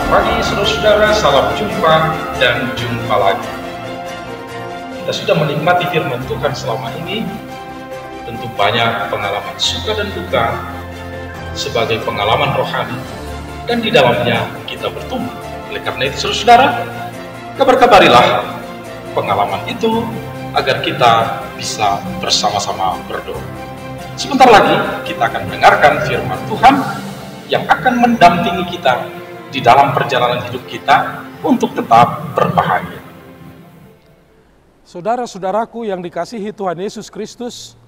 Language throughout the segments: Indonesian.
Selamat pagi saudara-saudara, salam jumpa dan jumpa lagi. Kita sudah menikmati firman Tuhan selama ini, tentu banyak pengalaman suka dan duka sebagai pengalaman rohani, dan di dalamnya kita bertumbuh. Oleh karena itu saudara-saudara, kabar-kabarilah pengalaman itu agar kita bisa bersama-sama berdoa. Sebentar lagi kita akan mendengarkan firman Tuhan yang akan mendampingi kita di dalam perjalanan hidup kita untuk tetap berbahagia. Saudara-saudaraku yang dikasihi Tuhan Yesus Kristus,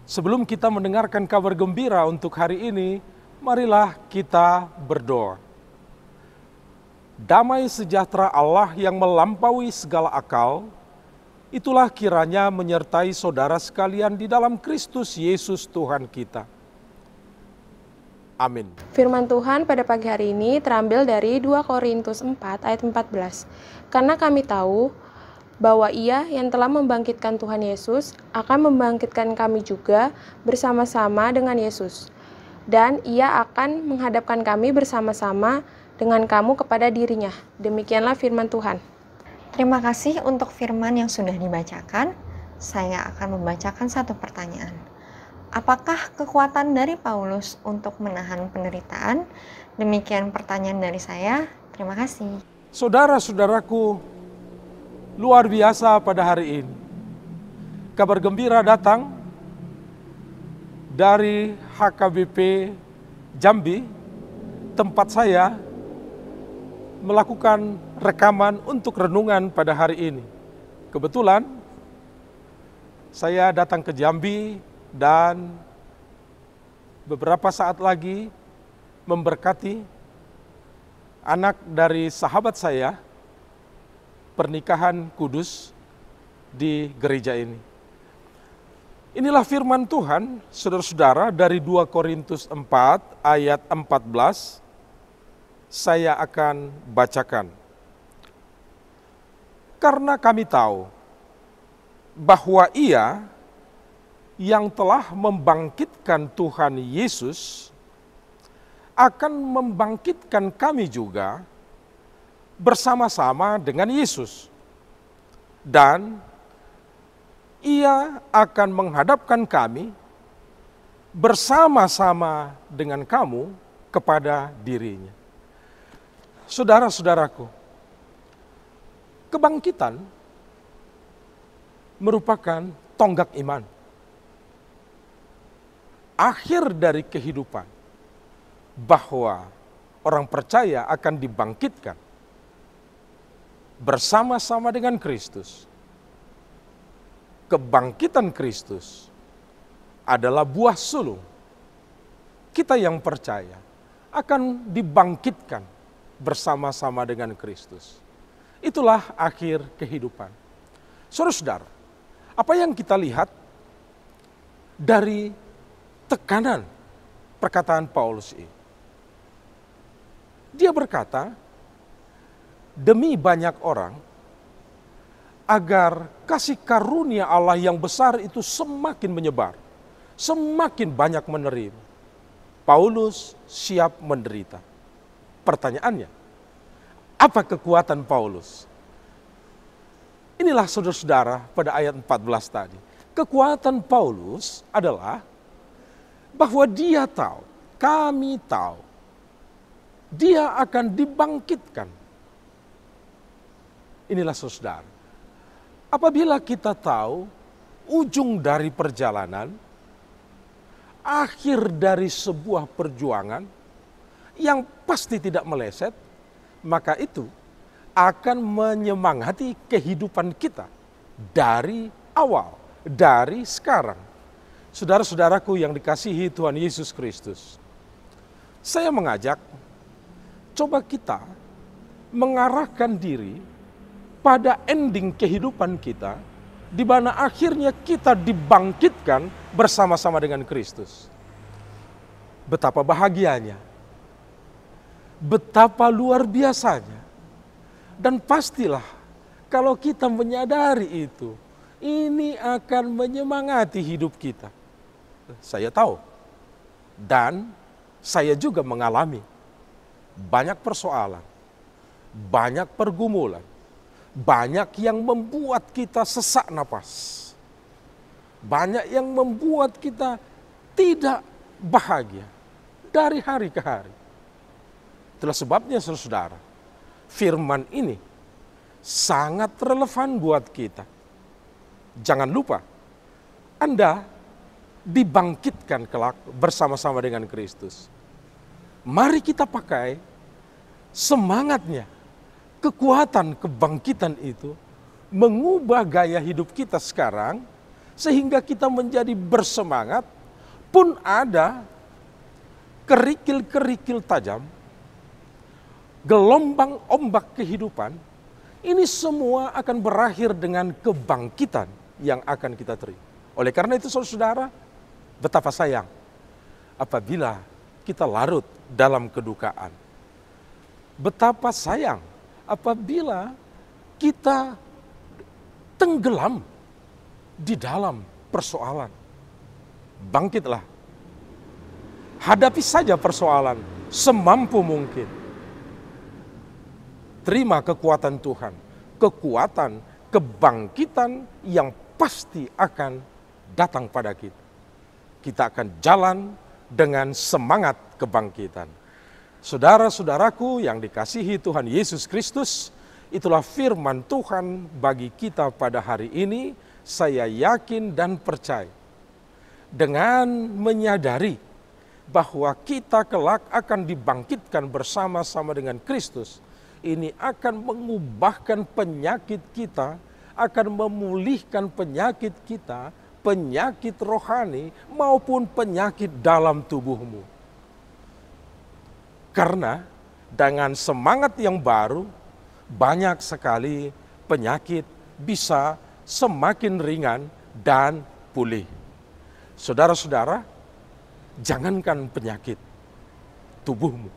sebelum kita mendengarkan kabar gembira untuk hari ini, marilah kita berdoa. Damai sejahtera Allah yang melampaui segala akal, itulah kiranya menyertai saudara sekalian di dalam Kristus Yesus Tuhan kita. Amin. Firman Tuhan pada pagi hari ini terambil dari 2 Korintus 4 ayat 14. Karena kami tahu bahwa Ia yang telah membangkitkan Tuhan Yesus akan membangkitkan kami juga bersama-sama dengan Yesus. Dan Ia akan menghadapkan kami bersama-sama dengan kamu kepada dirinya. Demikianlah firman Tuhan. Terima kasih untuk firman yang sudah dibacakan. Saya akan membacakan satu pertanyaan. Apakah kekuatan dari Paulus untuk menahan penderitaan? Demikian pertanyaan dari saya. Terima kasih. Saudara-saudaraku, luar biasa pada hari ini. Kabar gembira datang dari HKBP Jambi, tempat saya melakukan rekaman untuk renungan pada hari ini. Kebetulan saya datang ke Jambi dan beberapa saat lagi memberkati anak dari sahabat saya pernikahan kudus di gereja ini. Inilah firman Tuhan, saudara-saudara, dari 2 Korintus 4 ayat 14, saya akan bacakan. Karena kami tahu bahwa Ia yang telah membangkitkan Tuhan Yesus akan membangkitkan kami juga bersama-sama dengan Yesus. Dan Ia akan menghadapkan kami bersama-sama dengan kamu kepada dirinya. Saudara-saudaraku, kebangkitan merupakan tonggak iman. Akhir dari kehidupan, bahwa orang percaya akan dibangkitkan bersama-sama dengan Kristus. Kebangkitan Kristus adalah buah sulung. Kita yang percaya akan dibangkitkan bersama-sama dengan Kristus. Itulah akhir kehidupan. Saudara-saudara, apa yang kita lihat dari tekanan perkataan Paulus ini? Dia berkata, demi banyak orang, agar kasih karunia Allah yang besar itu semakin menyebar, semakin banyak menerima. Paulus siap menderita. Pertanyaannya, apa kekuatan Paulus? Inilah saudara-saudara pada ayat 14 tadi. Kekuatan Paulus adalah bahwa dia tahu, kami tahu, dia akan dibangkitkan. Inilah saudara. Apabila kita tahu ujung dari perjalanan, akhir dari sebuah perjuangan yang pasti tidak meleset, maka itu akan menyemangati kehidupan kita dari awal, dari sekarang. Saudara-saudaraku yang dikasihi Tuhan Yesus Kristus, saya mengajak, coba kita mengarahkan diri pada ending kehidupan kita, di mana akhirnya kita dibangkitkan bersama-sama dengan Kristus. Betapa bahagianya, betapa luar biasanya, dan pastilah kalau kita menyadari itu, ini akan menyemangati hidup kita. Saya tahu, dan saya juga mengalami banyak persoalan, banyak pergumulan, banyak yang membuat kita sesak napas. Banyak yang membuat kita tidak bahagia dari hari ke hari. Itulah sebabnya saudara, firman ini sangat relevan buat kita. Jangan lupa, Anda dibangkitkan kelak bersama-sama dengan Kristus. Mari kita pakai semangatnya, kekuatan kebangkitan itu mengubah gaya hidup kita sekarang, sehingga kita menjadi bersemangat, pun ada kerikil-kerikil tajam, gelombang ombak kehidupan, ini semua akan berakhir dengan kebangkitan yang akan kita terima. Oleh karena itu saudara, betapa sayang apabila kita larut dalam kedukaan. Betapa sayang apabila kita tenggelam di dalam persoalan. Bangkitlah. Hadapi saja persoalan semampu mungkin. Terima kekuatan Tuhan, kekuatan kebangkitan yang pasti akan datang pada kita. Kita akan jalan dengan semangat kebangkitan. Saudara-saudaraku yang dikasihi Tuhan Yesus Kristus, itulah firman Tuhan bagi kita pada hari ini. Saya yakin dan percaya dengan menyadari bahwa kita kelak akan dibangkitkan bersama-sama dengan Kristus. Ini akan mengubahkan penyakit kita, akan memulihkan penyakit kita, penyakit rohani maupun penyakit dalam tubuhmu. Karena dengan semangat yang baru, banyak sekali penyakit bisa semakin ringan dan pulih. Saudara-saudara, jangankan penyakit tubuhmu,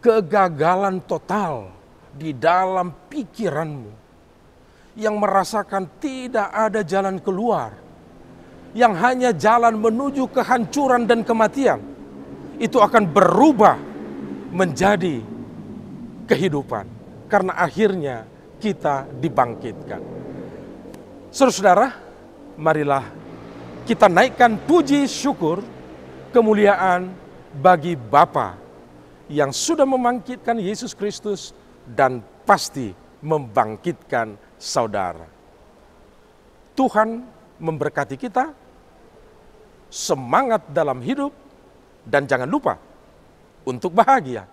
kegagalan total di dalam pikiranmu, yang merasakan tidak ada jalan keluar, yang hanya jalan menuju kehancuran dan kematian, itu akan berubah menjadi kehidupan, karena akhirnya kita dibangkitkan. Saudara-saudara, marilah kita naikkan puji syukur, kemuliaan bagi Bapa yang sudah membangkitkan Yesus Kristus dan pasti membangkitkan saudara. Tuhan memberkati kita, semangat dalam hidup, dan jangan lupa untuk bahagia.